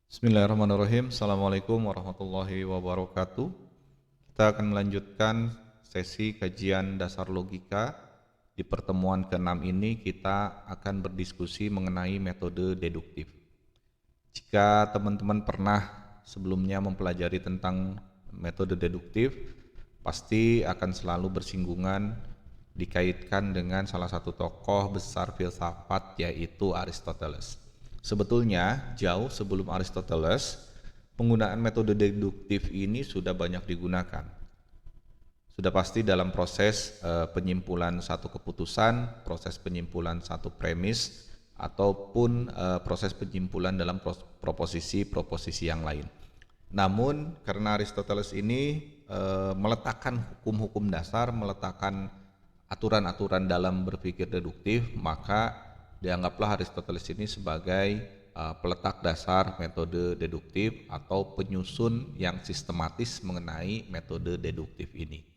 Bismillahirrahmanirrahim. Assalamualaikum warahmatullahi wabarakatuh. Kita akan melanjutkan sesi kajian dasar logika. Di pertemuan ke-6 ini kita akan berdiskusi mengenai metode deduktif. Jika teman-teman pernah sebelumnya mempelajari tentang metode deduktif, pasti akan selalu bersinggungan dikaitkan dengan salah satu tokoh besar filsafat, yaitu Aristoteles. Sebetulnya jauh sebelum Aristoteles, penggunaan metode deduktif ini sudah banyak digunakan. Sudah pasti dalam proses penyimpulan satu keputusan, proses penyimpulan satu premis, ataupun proses penyimpulan dalam proposisi-proposisi yang lain. Namun karena Aristoteles ini meletakkan hukum-hukum dasar, meletakkan aturan-aturan dalam berpikir deduktif, maka dianggaplah Aristoteles ini sebagai peletak dasar metode deduktif atau penyusun yang sistematis mengenai metode deduktif ini.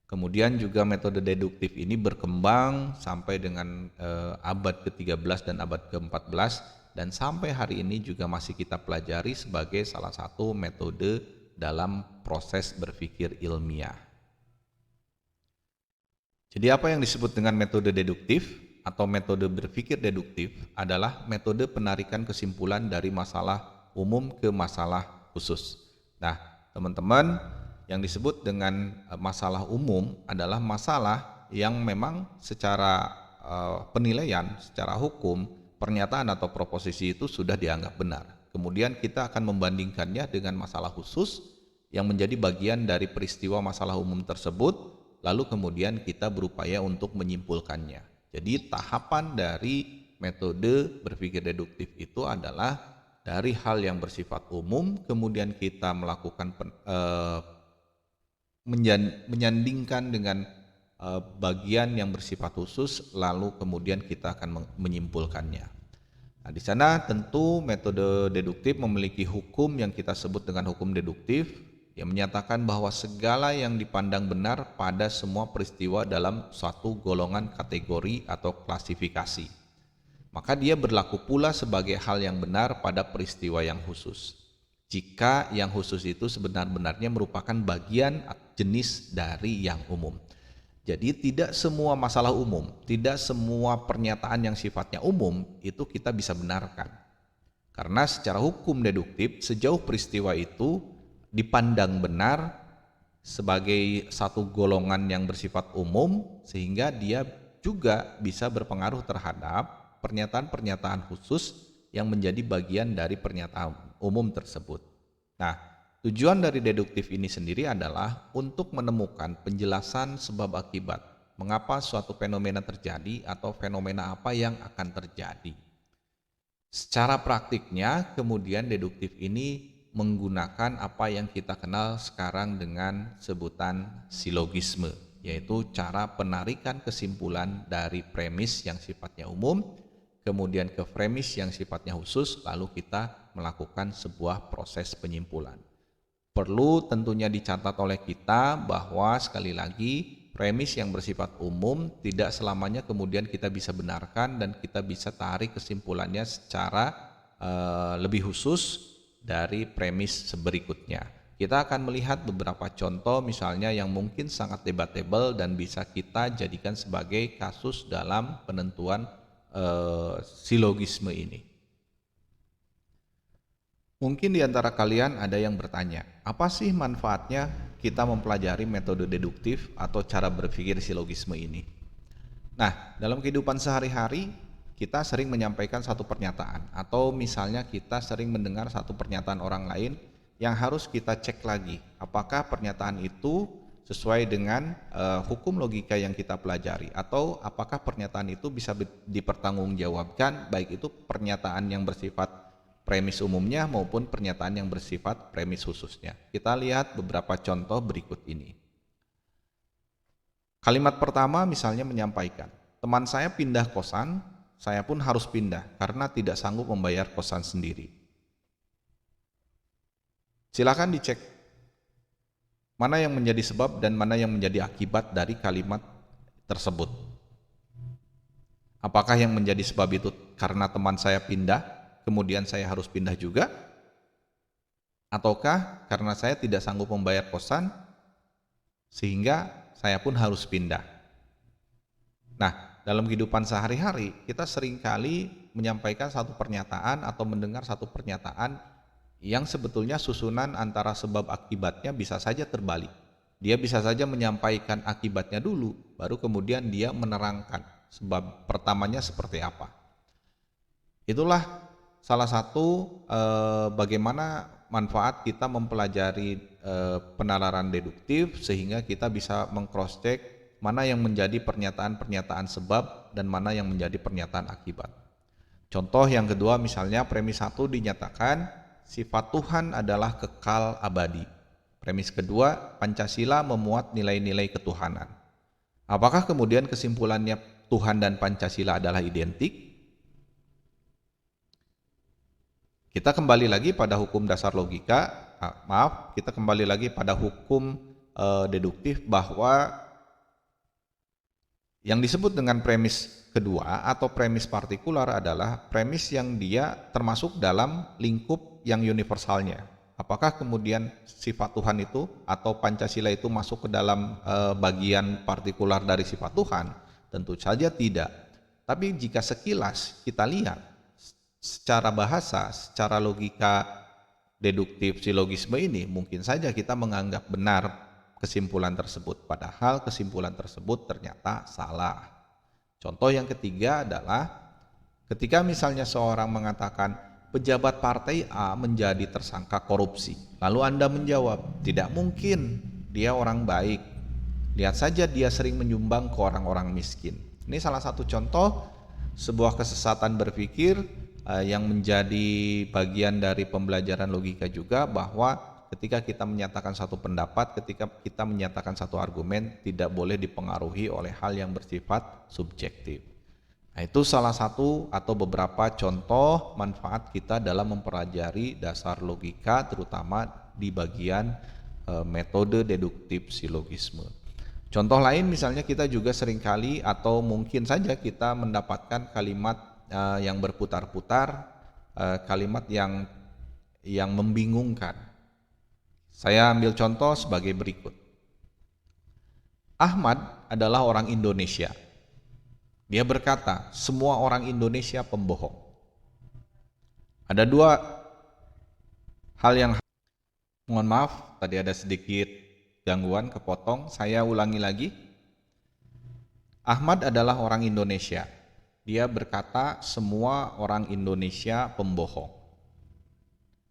Kemudian juga metode deduktif ini berkembang sampai dengan abad ke-13 dan abad ke-14, dan sampai hari ini juga masih kita pelajari sebagai salah satu metode dalam proses berpikir ilmiah. Jadi apa yang disebut dengan metode deduktif atau metode berpikir deduktif adalah metode penarikan kesimpulan dari masalah umum ke masalah khusus. Nah, teman-teman, yang disebut dengan masalah umum adalah masalah yang memang secara penilaian, secara hukum, pernyataan atau proposisi itu sudah dianggap benar. Kemudian kita akan membandingkannya dengan masalah khusus yang menjadi bagian dari peristiwa masalah umum tersebut, lalu kemudian kita berupaya untuk menyimpulkannya. Jadi tahapan dari metode berpikir deduktif itu adalah dari hal yang bersifat umum, kemudian kita melakukan menyandingkan dengan bagian yang bersifat khusus, lalu kemudian kita akan menyimpulkannya. Nah, di sana tentu metode deduktif memiliki hukum yang kita sebut dengan hukum deduktif, yang menyatakan bahwa segala yang dipandang benar pada semua peristiwa dalam suatu golongan kategori atau klasifikasi, maka dia berlaku pula sebagai hal yang benar pada peristiwa yang khusus, jika yang khusus itu sebenar-benarnya merupakan bagian jenis dari yang umum. Jadi tidak semua masalah umum, tidak semua pernyataan yang sifatnya umum itu kita bisa benarkan. Karena secara hukum deduktif, sejauh peristiwa itu dipandang benar sebagai satu golongan yang bersifat umum, sehingga dia juga bisa berpengaruh terhadap pernyataan-pernyataan khusus yang menjadi bagian dari pernyataan umum tersebut. Nah, tujuan dari deduktif ini sendiri adalah untuk menemukan penjelasan sebab akibat, mengapa suatu fenomena terjadi atau fenomena apa yang akan terjadi. Secara praktiknya, kemudian deduktif ini menggunakan apa yang kita kenal sekarang dengan sebutan silogisme, yaitu cara penarikan kesimpulan dari premis yang sifatnya umum, kemudian ke premis yang sifatnya khusus, lalu kita melakukan sebuah proses penyimpulan. Perlu tentunya dicatat oleh kita bahwa sekali lagi premis yang bersifat umum tidak selamanya kemudian kita bisa benarkan dan kita bisa tarik kesimpulannya secara lebih khusus dari premis berikutnya. Kita akan melihat beberapa contoh misalnya yang mungkin sangat debatable dan bisa kita jadikan sebagai kasus dalam penentuan silogisme ini. Mungkin di antara kalian ada yang bertanya, apa sih manfaatnya kita mempelajari metode deduktif atau cara berpikir silogisme ini? Nah, dalam kehidupan sehari-hari kita sering menyampaikan satu pernyataan, atau misalnya kita sering mendengar satu pernyataan orang lain yang harus kita cek lagi, apakah pernyataan itu sesuai dengan hukum logika yang kita pelajari, atau apakah pernyataan itu bisa dipertanggungjawabkan, baik itu pernyataan yang bersifat premis umumnya maupun pernyataan yang bersifat premis khususnya. Kita lihat beberapa contoh berikut ini. Kalimat pertama misalnya menyampaikan, teman saya pindah kosan, saya pun harus pindah karena tidak sanggup membayar kosan sendiri. Silakan dicek mana yang menjadi sebab dan mana yang menjadi akibat dari kalimat tersebut. Apakah yang menjadi sebab itu karena teman saya pindah, kemudian saya harus pindah juga? Ataukah karena saya tidak sanggup membayar kosan sehingga saya pun harus pindah. Nah, dalam kehidupan sehari-hari kita seringkali menyampaikan satu pernyataan atau mendengar satu pernyataan yang sebetulnya susunan antara sebab akibatnya bisa saja terbalik. Dia bisa saja menyampaikan akibatnya dulu, baru kemudian dia menerangkan sebab pertamanya seperti apa. Itulah salah satu bagaimana manfaat kita mempelajari penalaran deduktif, sehingga kita bisa meng-cross check mana yang menjadi pernyataan-pernyataan sebab dan mana yang menjadi pernyataan akibat. Contoh yang kedua, misalnya premis 1 dinyatakan sifat Tuhan adalah kekal abadi. Premis kedua, Pancasila memuat nilai-nilai ketuhanan. Apakah kemudian kesimpulannya Tuhan dan Pancasila adalah identik? Kita kembali lagi pada hukum dasar logika, kita kembali lagi pada hukum deduktif, bahwa yang disebut dengan premis kedua atau premis partikular adalah premis yang dia termasuk dalam lingkup yang universalnya. Apakah kemudian sifat Tuhan itu atau Pancasila itu masuk ke dalam bagian partikular dari sifat Tuhan? Tentu saja tidak. Tapi jika sekilas kita lihat secara bahasa, secara logika deduktif silogisme ini, mungkin saja kita menganggap benar kesimpulan tersebut, padahal kesimpulan tersebut ternyata salah. Contoh yang ketiga adalah ketika misalnya seorang mengatakan pejabat partai A menjadi tersangka korupsi, lalu Anda menjawab, tidak mungkin, dia orang baik, lihat saja dia sering menyumbang ke orang-orang miskin. Ini salah satu contoh sebuah kesesatan berpikir yang menjadi bagian dari pembelajaran logika juga, bahwa ketika kita menyatakan satu pendapat, ketika kita menyatakan satu argumen, tidak boleh dipengaruhi oleh hal yang bersifat subjektif. Nah, itu salah satu atau beberapa contoh manfaat kita dalam mempelajari dasar logika, terutama di bagian metode deduktif silogisme. Contoh lain misalnya kita juga seringkali atau mungkin saja kita mendapatkan kalimat yang berputar-putar, kalimat yang membingungkan. Saya ambil contoh sebagai berikut. Ahmad adalah orang Indonesia. Dia berkata, semua orang Indonesia pembohong. Ada dua hal yang, mohon maaf, tadi ada sedikit gangguan, kepotong. Saya ulangi lagi. Ahmad adalah orang Indonesia. Dia berkata, semua orang Indonesia pembohong.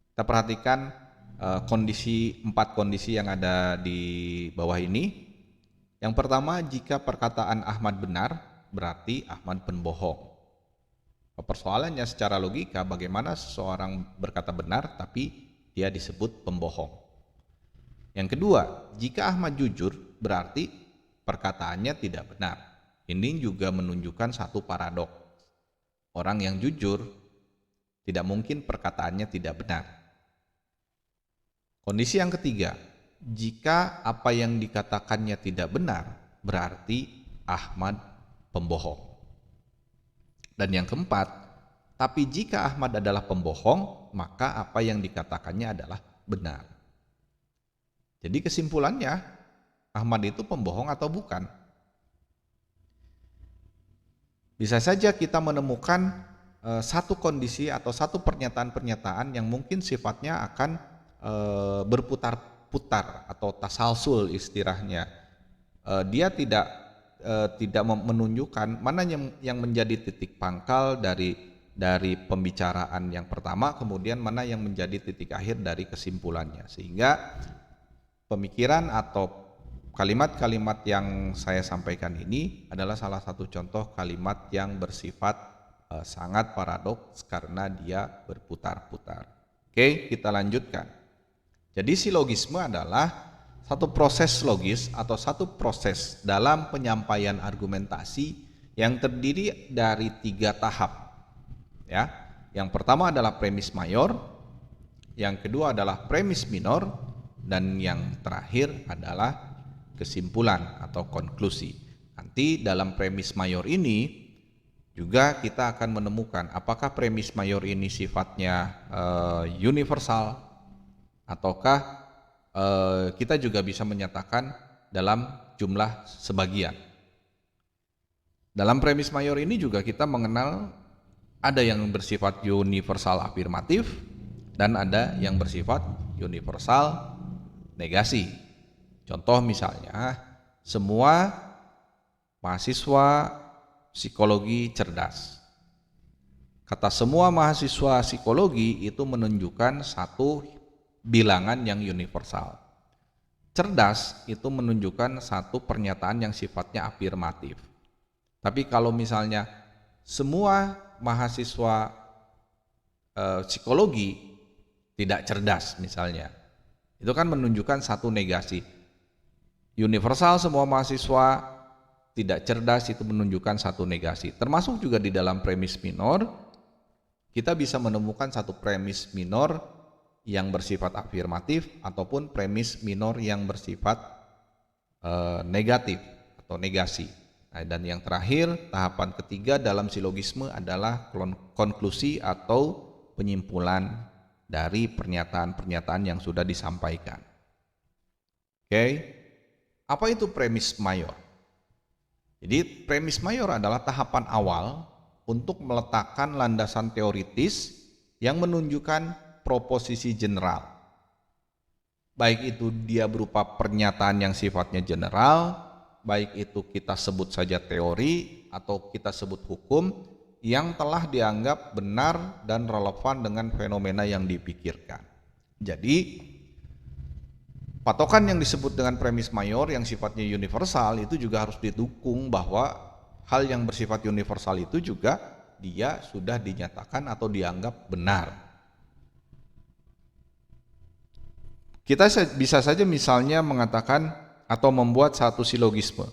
Kita perhatikan empat kondisi yang ada di bawah ini. Yang pertama, jika perkataan Ahmad benar, berarti Ahmad pembohong. Persoalannya secara logika, bagaimana seseorang berkata benar tapi dia disebut pembohong. Yang kedua, jika Ahmad jujur, berarti perkataannya tidak benar. Ini juga menunjukkan satu paradoks. Orang yang jujur tidak mungkin perkataannya tidak benar. Kondisi yang ketiga, jika apa yang dikatakannya tidak benar, berarti Ahmad pembohong. Dan yang keempat, tapi jika Ahmad adalah pembohong, maka apa yang dikatakannya adalah benar. Jadi kesimpulannya, Ahmad itu pembohong atau bukan? Bisa saja kita menemukan satu kondisi atau satu pernyataan-pernyataan yang mungkin sifatnya akan berputar-putar atau tasalsul istilahnya. Dia tidak menunjukkan mana yang menjadi titik pangkal dari pembicaraan yang pertama, kemudian mana yang menjadi titik akhir dari kesimpulannya, sehingga pemikiran atau kalimat-kalimat yang saya sampaikan ini adalah salah satu contoh kalimat yang bersifat sangat paradoks karena dia berputar-putar. Oke, kita lanjutkan. Jadi silogisme adalah satu proses logis atau satu proses dalam penyampaian argumentasi yang terdiri dari 3 tahap. Ya, yang pertama adalah premis mayor, yang kedua adalah premis minor, dan yang terakhir adalah kesimpulan atau konklusi. Nanti dalam premis mayor ini juga kita akan menemukan apakah premis mayor ini sifatnya universal ataukah kita juga bisa menyatakan dalam jumlah sebagian. Dalam premis mayor ini juga kita mengenal ada yang bersifat universal afirmatif dan ada yang bersifat universal negasi. Contoh misalnya, semua mahasiswa psikologi cerdas. Kata semua mahasiswa psikologi itu menunjukkan satu bilangan yang universal. Cerdas itu menunjukkan satu pernyataan yang sifatnya afirmatif. Tapi kalau misalnya semua mahasiswa psikologi tidak cerdas misalnya, itu kan menunjukkan satu negasi. Universal semua mahasiswa tidak cerdas itu menunjukkan satu negasi. Termasuk juga di dalam premis minor, kita bisa menemukan satu premis minor yang bersifat afirmatif ataupun premis minor yang bersifat negatif atau negasi. Nah, dan yang terakhir, tahapan ketiga dalam silogisme adalah konklusi atau penyimpulan dari pernyataan-pernyataan yang sudah disampaikan. Oke, apa itu premis mayor? Jadi premis mayor adalah tahapan awal untuk meletakkan landasan teoritis yang menunjukkan proposisi general. Baik itu dia berupa pernyataan yang sifatnya general, baik itu kita sebut saja teori atau kita sebut hukum yang telah dianggap benar dan relevan dengan fenomena yang dipikirkan. Jadi patokan yang disebut dengan premis mayor yang sifatnya universal itu juga harus didukung bahwa hal yang bersifat universal itu juga dia sudah dinyatakan atau dianggap benar. Kita bisa saja misalnya mengatakan atau membuat satu silogisme.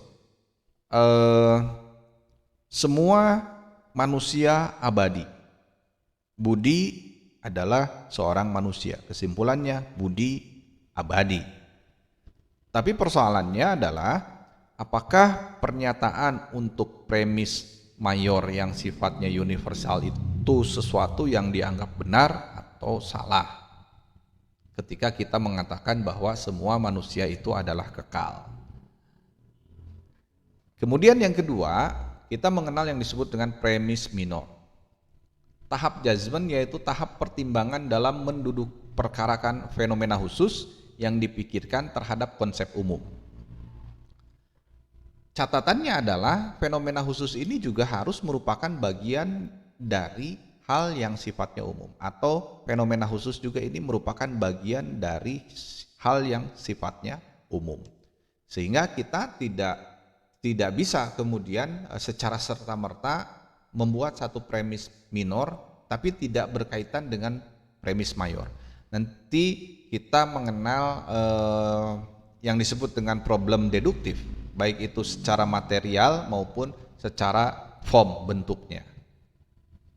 Semua manusia abadi. Budi adalah seorang manusia. Kesimpulannya, Budi abadi. Tapi persoalannya adalah apakah pernyataan untuk premis mayor yang sifatnya universal itu sesuatu yang dianggap benar atau salah ketika kita mengatakan bahwa semua manusia itu adalah kekal. Kemudian yang kedua, kita mengenal yang disebut dengan premis minor. Tahap judgment yaitu tahap pertimbangan dalam menduduk perkarakan fenomena khusus yang dipikirkan terhadap konsep umum. Catatannya adalah fenomena khusus ini juga harus merupakan bagian dari hal yang sifatnya umum, atau fenomena khusus juga ini merupakan bagian dari hal yang sifatnya umum. Sehingga kita tidak bisa kemudian secara serta-merta membuat satu premis minor tapi tidak berkaitan dengan premis mayor. Nanti kita mengenal yang disebut dengan problem deduktif, baik itu secara material maupun secara form bentuknya.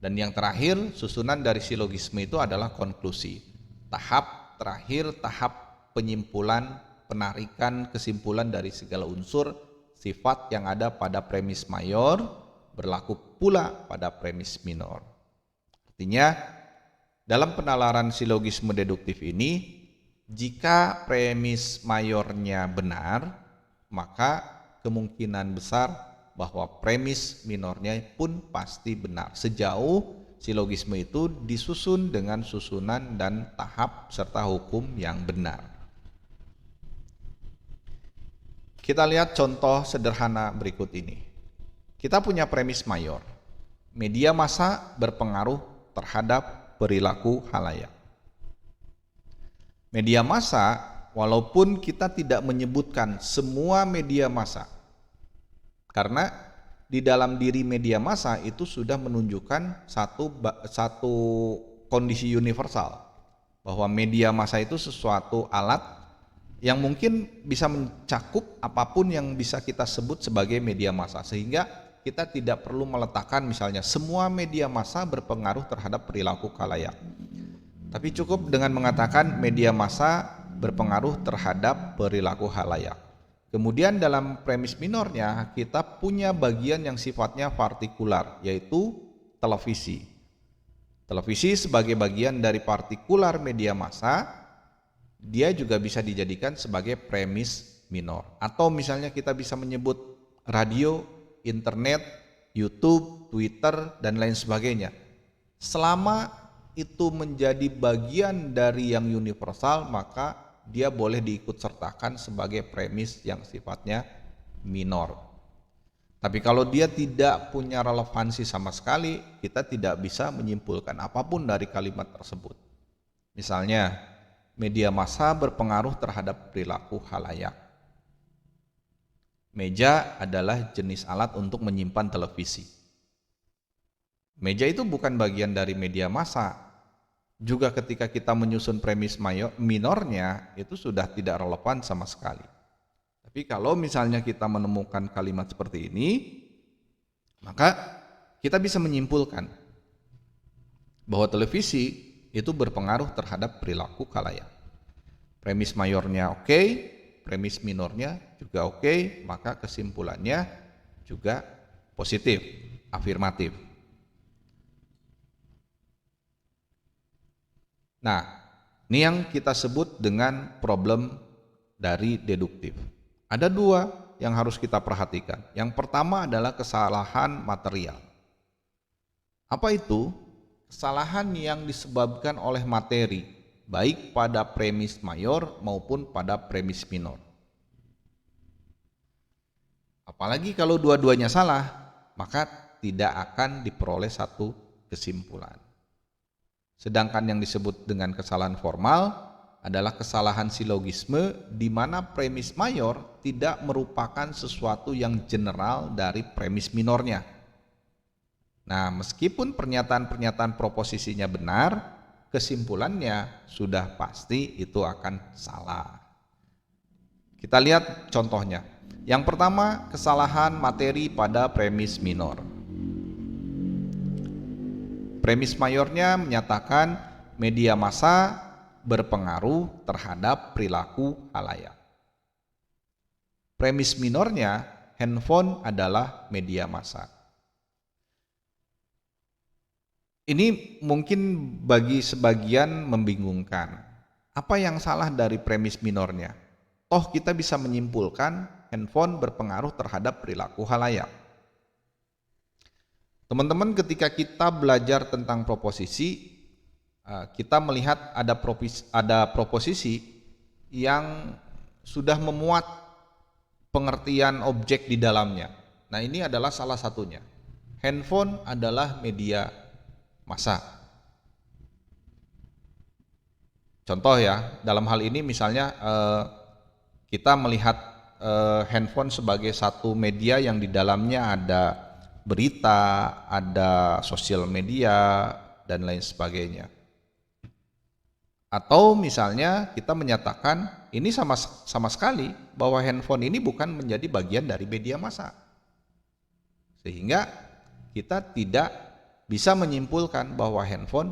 Dan yang terakhir, susunan dari silogisme itu adalah konklusi. Tahap terakhir, tahap penyimpulan, penarikan kesimpulan dari segala unsur sifat yang ada pada premis mayor berlaku pula pada premis minor. Artinya, dalam penalaran silogisme deduktif ini, jika premis mayornya benar, maka kemungkinan besar bahwa premis minornya pun pasti benar sejauh silogisme itu disusun dengan susunan dan tahap serta hukum yang benar. Kita lihat contoh sederhana berikut ini. Kita punya premis mayor. Media massa berpengaruh terhadap perilaku khalayak. Media massa, walaupun kita tidak menyebutkan semua media massa, karena di dalam diri media massa itu sudah menunjukkan satu kondisi universal, bahwa media massa itu sesuatu alat yang mungkin bisa mencakup apapun yang bisa kita sebut sebagai media massa, sehingga kita tidak perlu meletakkan misalnya semua media massa berpengaruh terhadap perilaku khalayak, tapi cukup dengan mengatakan media massa berpengaruh terhadap perilaku khalayak. Kemudian dalam premis minornya kita punya bagian yang sifatnya partikular, yaitu televisi. Televisi sebagai bagian dari partikular media massa dia juga bisa dijadikan sebagai premis minor. Atau misalnya kita bisa menyebut radio, internet, YouTube, Twitter, dan lain sebagainya. Selama itu menjadi bagian dari yang universal, maka dia boleh diikut sertakan sebagai premis yang sifatnya minor. Tapi kalau dia tidak punya relevansi sama sekali, kita tidak bisa menyimpulkan apapun dari kalimat tersebut. Misalnya, media massa berpengaruh terhadap perilaku khalayak. Meja adalah jenis alat untuk menyimpan televisi. Meja itu bukan bagian dari media massa. Juga ketika kita menyusun premis minornya, itu sudah tidak relevan sama sekali. Tapi kalau misalnya kita menemukan kalimat seperti ini, maka kita bisa menyimpulkan bahwa televisi itu berpengaruh terhadap perilaku khalayak. Premis mayornya oke, premis minornya juga oke, maka kesimpulannya juga positif, afirmatif. Nah, ini yang kita sebut dengan problem dari deduktif. Ada dua yang harus kita perhatikan. Yang pertama adalah kesalahan material. Apa itu? Kesalahan yang disebabkan oleh materi, baik pada premis mayor maupun pada premis minor. Apalagi kalau dua-duanya salah, maka tidak akan diperoleh satu kesimpulan. Sedangkan yang disebut dengan kesalahan formal adalah kesalahan silogisme di mana premis mayor tidak merupakan sesuatu yang general dari premis minornya. Nah, meskipun pernyataan-pernyataan proposisinya benar, kesimpulannya sudah pasti itu akan salah. Kita lihat contohnya. Yang pertama, kesalahan materi pada premis minor. Premis mayornya menyatakan media massa berpengaruh terhadap perilaku khalayak. Premis minornya, handphone adalah media massa. Ini mungkin bagi sebagian membingungkan. Apa yang salah dari premis minornya? Toh kita bisa menyimpulkan handphone berpengaruh terhadap perilaku khalayak. Teman-teman, ketika kita belajar tentang proposisi, kita melihat ada proposisi yang sudah memuat pengertian objek di dalamnya. Nah, ini adalah salah satunya. Handphone adalah media massa. Contoh ya, dalam hal ini misalnya kita melihat handphone sebagai satu media yang di dalamnya ada berita, ada sosial media, dan lain sebagainya. Atau misalnya kita menyatakan ini sama sekali bahwa handphone ini bukan menjadi bagian dari media massa. Sehingga kita tidak bisa menyimpulkan bahwa handphone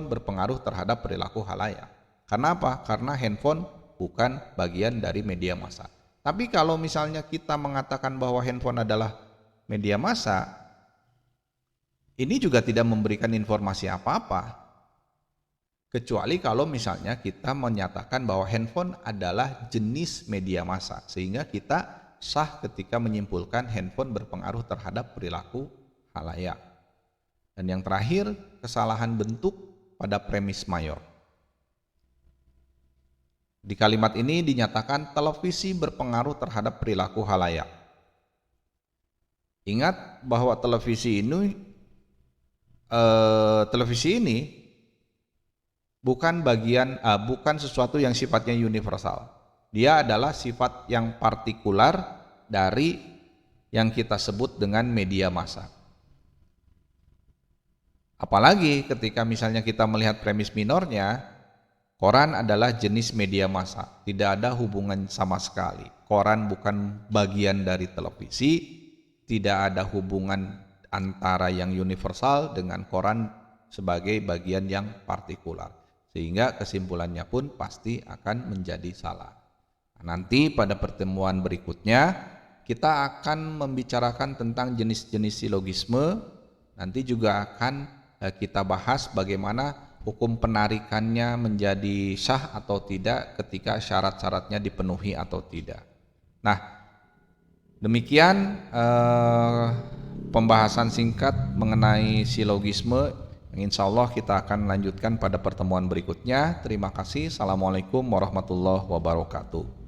berpengaruh terhadap perilaku khalayak. Karena apa? Karena handphone bukan bagian dari media massa. Tapi kalau misalnya kita mengatakan bahwa handphone adalah media massa, ini juga tidak memberikan informasi apa-apa. Kecuali kalau misalnya kita menyatakan bahwa handphone adalah jenis media massa, sehingga kita sah ketika menyimpulkan handphone berpengaruh terhadap perilaku khalayak. Dan yang terakhir, kesalahan bentuk pada premis mayor. Di kalimat ini dinyatakan televisi berpengaruh terhadap perilaku khalayak. Ingat bahwa televisi ini bukan sesuatu yang sifatnya universal. Dia adalah sifat yang partikular dari yang kita sebut dengan media massa. Apalagi ketika misalnya kita melihat premis minornya, koran adalah jenis media massa, tidak ada hubungan sama sekali. Koran bukan bagian dari televisi, tidak ada hubungan antara yang universal dengan koran sebagai bagian yang partikular. Sehingga kesimpulannya pun pasti akan menjadi salah. Nanti pada pertemuan berikutnya kita akan membicarakan tentang jenis-jenis silogisme. Nanti juga akan kita bahas bagaimana hukum penarikannya menjadi sah atau tidak ketika syarat-syaratnya dipenuhi atau tidak. Nah, demikian pembahasan singkat mengenai silogisme. Insya Allah kita akan lanjutkan pada pertemuan berikutnya. Terima kasih. Assalamualaikum warahmatullahi wabarakatuh.